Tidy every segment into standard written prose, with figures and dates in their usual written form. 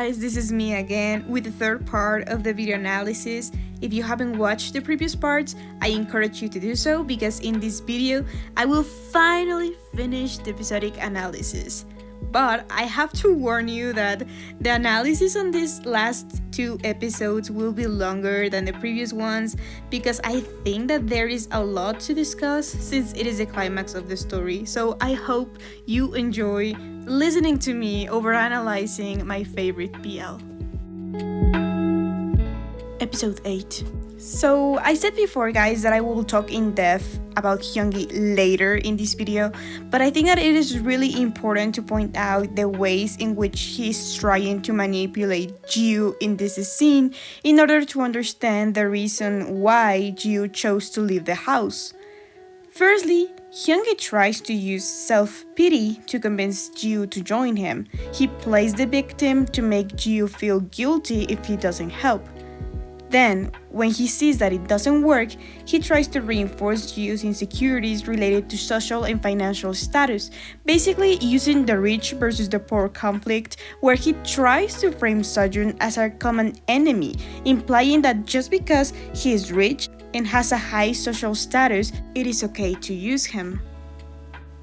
guys, this is me again with the third part of the video analysis. If you haven't watched the previous parts, I encourage you to do so because in this video, I will finally finish the episodic analysis. But I have to warn you that the analysis on these last two episodes will be longer than the previous ones because I think that there is a lot to discuss since it is the climax of the story. So I hope you enjoy listening to me overanalyzing my favorite BL. Episode 8. So I said before, guys, that I will talk in depth about Hyungi later in this video, but I think that it is really important to point out the ways in which he's trying to manipulate Jiu in this scene in order to understand the reason why Jiu chose to leave the house. Firstly, Hyungi tries to use self-pity to convince Jiu to join him. He plays the victim to make Jiu feel guilty if he doesn't help. Then, when he sees that it doesn't work, he tries to reinforce Jiu's insecurities related to social and financial status, basically using the rich versus the poor conflict, where he tries to frame Sejun as our common enemy, implying that just because he is rich and has a high social status, it is okay to use him.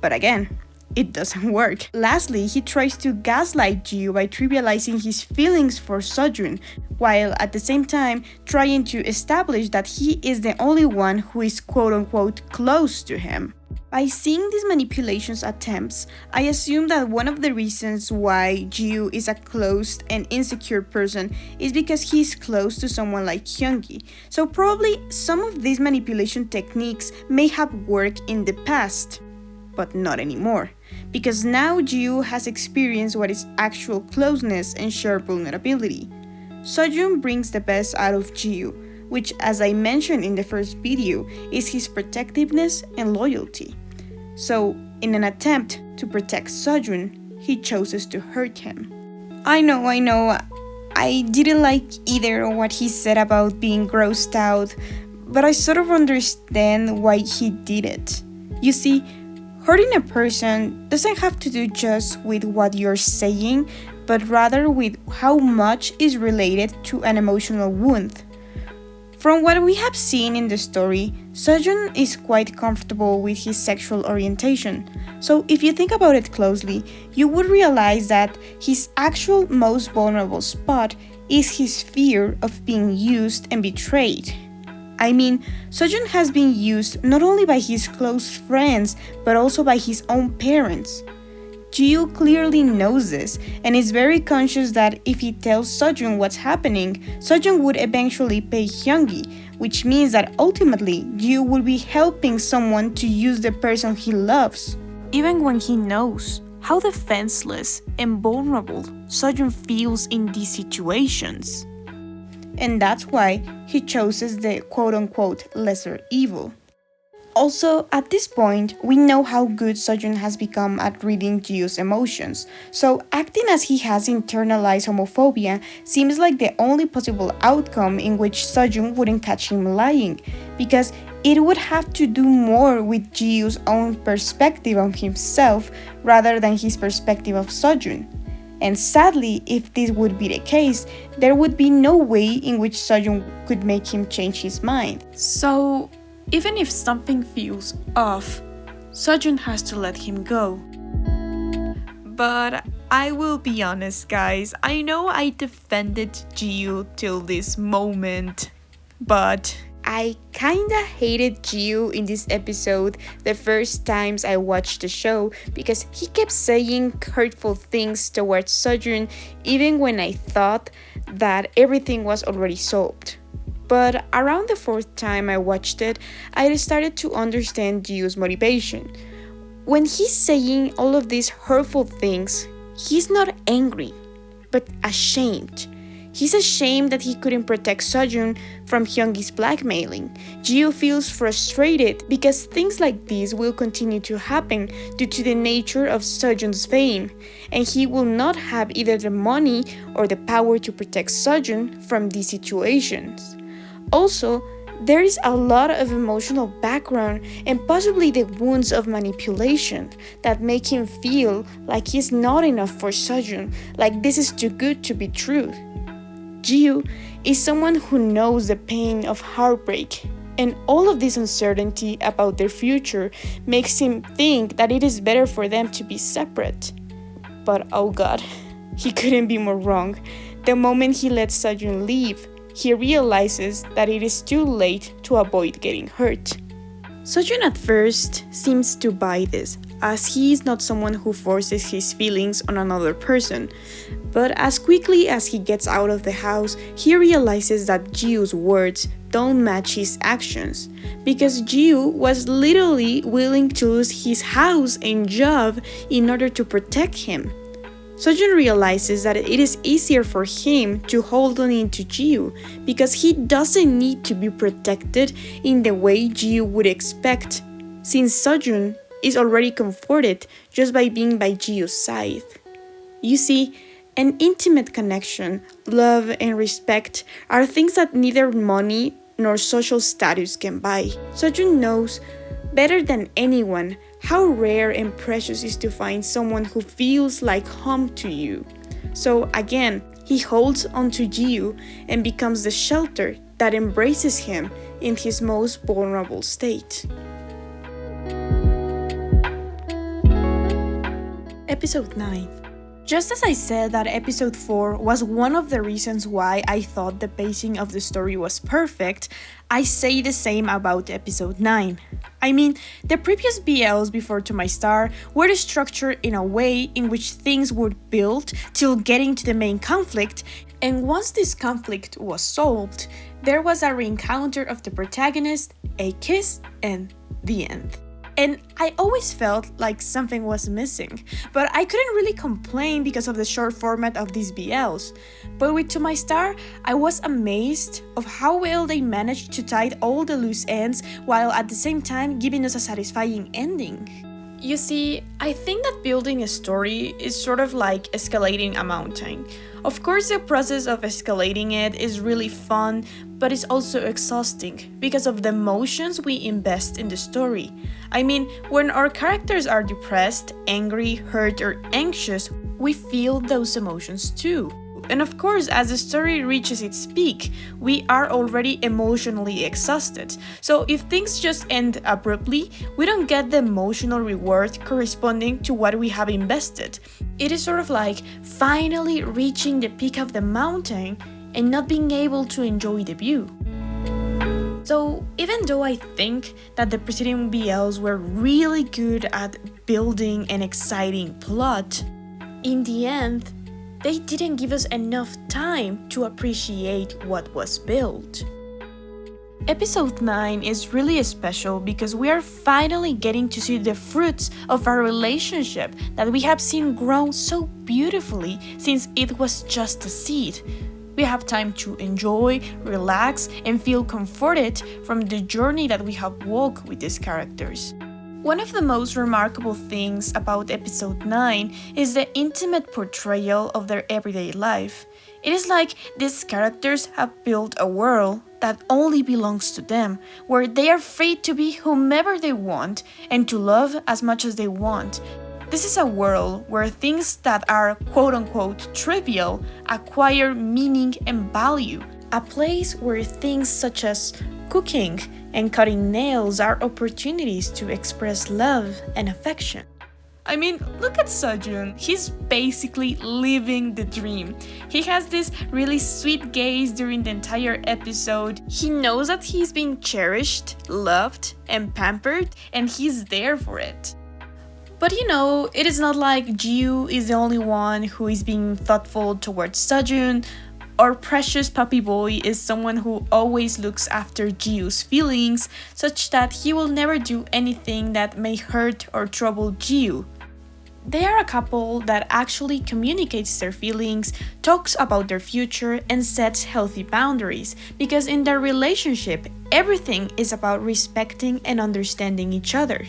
But again, it doesn't work. Lastly, he tries to gaslight Jiu by trivializing his feelings for Sejun, while at the same time trying to establish that he is the only one who is quote-unquote close to him. By seeing these manipulations attempts, I assume that one of the reasons why Jiu is a closed and insecure person is because he is close to someone like Hyungi. So probably some of these manipulation techniques may have worked in the past, but not anymore, because now Jiu has experienced what is actual closeness and shared vulnerability. Sejun brings the best out of Jiu, which, as I mentioned in the first video, is his protectiveness and loyalty. So, in an attempt to protect Sejun, he chooses to hurt him. I know, I didn't like either what he said about being grossed out, but I sort of understand why he did it. You see, hurting a person doesn't have to do just with what you're saying, but rather with how much is related to an emotional wound. From what we have seen in the story, Sejun is quite comfortable with his sexual orientation. So if you think about it closely, you would realize that his actual most vulnerable spot is his fear of being used and betrayed. I mean, Sejun has been used not only by his close friends, but also by his own parents. Jiu clearly knows this and is very conscious that if he tells Sejun what's happening, Sejun would eventually pay Hyungi, which means that ultimately Jiu will be helping someone to use the person he loves. Even when he knows how defenseless and vulnerable Sejun feels in these situations. And that's why he chooses the quote-unquote lesser evil. Also, at this point, we know how good Sejun has become at reading Jiu's emotions, so acting as he has internalized homophobia seems like the only possible outcome in which Sejun wouldn't catch him lying, because it would have to do more with Jiu's own perspective on himself rather than his perspective of Sejun. And sadly, if this would be the case, there would be no way in which Sejun could make him change his mind. So, even if something feels off, Sejun has to let him go. But I will be honest, guys, I know I defended Jiu till this moment, but I kinda hated Jiu in this episode the first times I watched the show because he kept saying hurtful things towards Sejun even when I thought that everything was already solved. But around the fourth time I watched it, I started to understand Jiu's motivation. When he's saying all of these hurtful things, he's not angry, but ashamed. He's ashamed that he couldn't protect Sejun from Hyungi's blackmailing. Jiu feels frustrated because things like this will continue to happen due to the nature of Sejun's fame, and he will not have either the money or the power to protect Sejun from these situations. Also, There is a lot of emotional background and possibly the wounds of manipulation that make him feel like he's not enough for Sejun, like this is too good to be true. Jiu is someone who knows the pain of heartbreak, and all of this uncertainty about their future makes him think that it is better for them to be separate. But oh god, he couldn't be more wrong. The moment he lets Sejun leave, he realizes that it is too late to avoid getting hurt. Sejun at first seems to buy this, as he is not someone who forces his feelings on another person. But as quickly as he gets out of the house, he realizes that Jiu's words don't match his actions, because Jiu was literally willing to lose his house and job in order to protect him. Sejun realizes that it is easier for him to hold on into Jiu because he doesn't need to be protected in the way Jiu would expect, since Sejun is already comforted just by being by Jiu's side. You see, an intimate connection, love, and respect are things that neither money nor social status can buy. Sejun knows better than anyone how rare and precious it is to find someone who feels like home to you. So again, he holds onto Jiu and becomes the shelter that embraces him in his most vulnerable state. Episode 9. Just as I said that episode 4 was one of the reasons why I thought the pacing of the story was perfect, I say the same about episode 9. I mean, the previous BLs before To My Star were structured in a way in which things were built till getting to the main conflict, and once this conflict was solved, there was a re-encounter of the protagonist, a kiss, and the end. And I always felt like something was missing, but I couldn't really complain because of the short format of these BLs. But with To My Star, I was amazed of how well they managed to tie all the loose ends while at the same time giving us a satisfying ending. You see, I think that building a story is sort of like escalating a mountain. Of course, the process of escalating it is really fun, but it's also exhausting because of the emotions we invest in the story. I mean, when our characters are depressed, angry, hurt, or anxious, we feel those emotions too. And of course, as the story reaches its peak, we are already emotionally exhausted. So if things just end abruptly, we don't get the emotional reward corresponding to what we have invested. It is sort of like finally reaching the peak of the mountain and not being able to enjoy the view. So even though I think that the preceding BLs were really good at building an exciting plot, in the end, they didn't give us enough time to appreciate what was built. Episode 9 is really special because we are finally getting to see the fruits of our relationship that we have seen grow so beautifully since it was just a seed. We have time to enjoy, relax, and feel comforted from the journey that we have walked with these characters. One of the most remarkable things about episode 9 is the intimate portrayal of their everyday life. It is like these characters have built a world that only belongs to them, where they are free to be whomever they want and to love as much as they want. This is a world where things that are quote-unquote trivial acquire meaning and value. A place where things such as cooking and cutting nails are opportunities to express love and affection. I mean, look at Sejun. He's basically living the dream. He has this really sweet gaze during the entire episode. He knows that he's being cherished, loved, and pampered, and he's there for it. But you know, it is not like Jiu is the only one who is being thoughtful towards Sejun. Our precious puppy boy is someone who always looks after Jiu's feelings, such that he will never do anything that may hurt or trouble Jiu. They are a couple that actually communicates their feelings, talks about their future, and sets healthy boundaries, because in their relationship, everything is about respecting and understanding each other.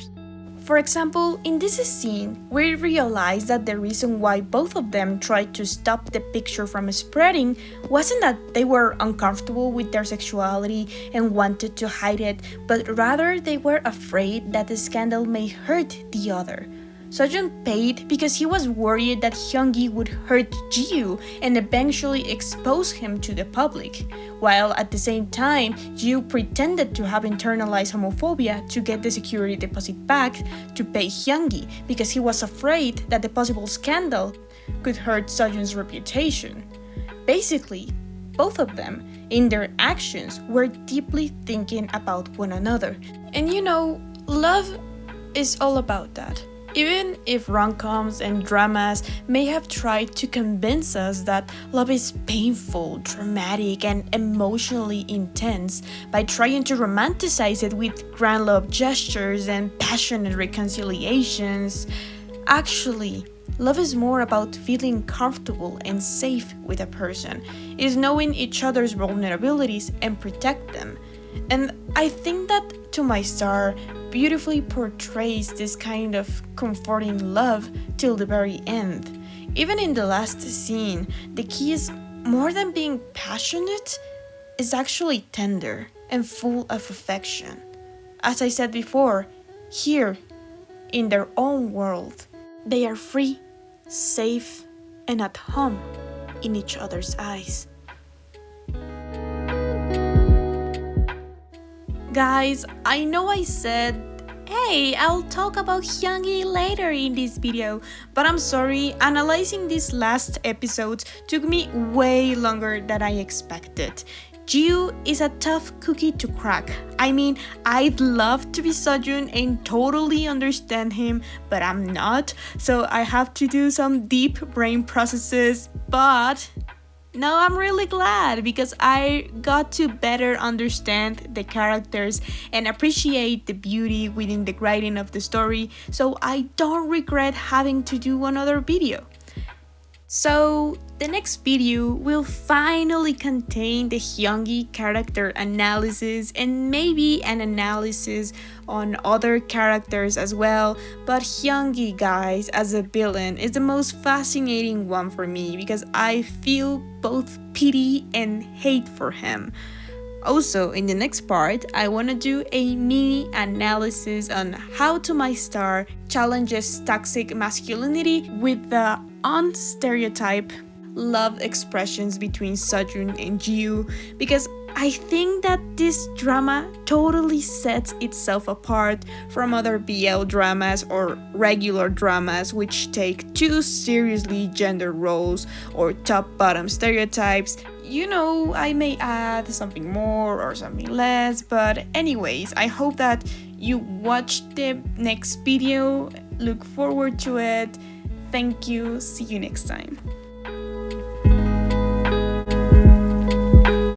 For example, in this scene, we realize that the reason why both of them tried to stop the picture from spreading wasn't that they were uncomfortable with their sexuality and wanted to hide it, but rather they were afraid that the scandal may hurt the other. Sejun paid because he was worried that Hyungi would hurt Jiu and eventually expose him to the public, while at the same time, Jiu pretended to have internalized homophobia to get the security deposit back to pay Hyungi because he was afraid that the possible scandal could hurt Sejun's reputation. Basically, both of them, in their actions, were deeply thinking about one another. And love is all about that. Even if rom-coms and dramas may have tried to convince us that love is painful, dramatic, and emotionally intense by trying to romanticize it with grand love gestures and passionate reconciliations, actually, love is more about feeling comfortable and safe with a person. It is knowing each other's vulnerabilities and protect them. And I think that To My Star beautifully portrays this kind of comforting love till the very end. Even in the last scene, the key is more than being passionate, is actually tender and full of affection. As I said before, here, in their own world, they are free, safe, and at home in each other's eyes. Guys, I know I said, hey, I'll talk about Hyungi later in this video, but I'm sorry, analyzing these last episodes took me way longer than I expected. Jiu is a tough cookie to crack. I mean, I'd love to be Sejun and totally understand him, but I'm not, so I have to do some deep brain processes, but now I'm really glad because I got to better understand the characters and appreciate the beauty within the writing of the story, so I don't regret having to do another video. So the next video will finally contain the Hyungi character analysis and maybe an analysis on other characters as well, but Hyungi, guys, as a villain is the most fascinating one for me because I feel both pity and hate for him. Also, in the next part, I want to do a mini analysis on how To My Star challenges toxic masculinity with the unstereotype love expressions between Sejun and Jiu, because I think that this drama totally sets itself apart from other BL dramas or regular dramas which take too seriously gender roles or top-bottom stereotypes. I may add something more or something less, but anyways, I hope that you watch the next video. Look forward to it. Thank you. See you next time.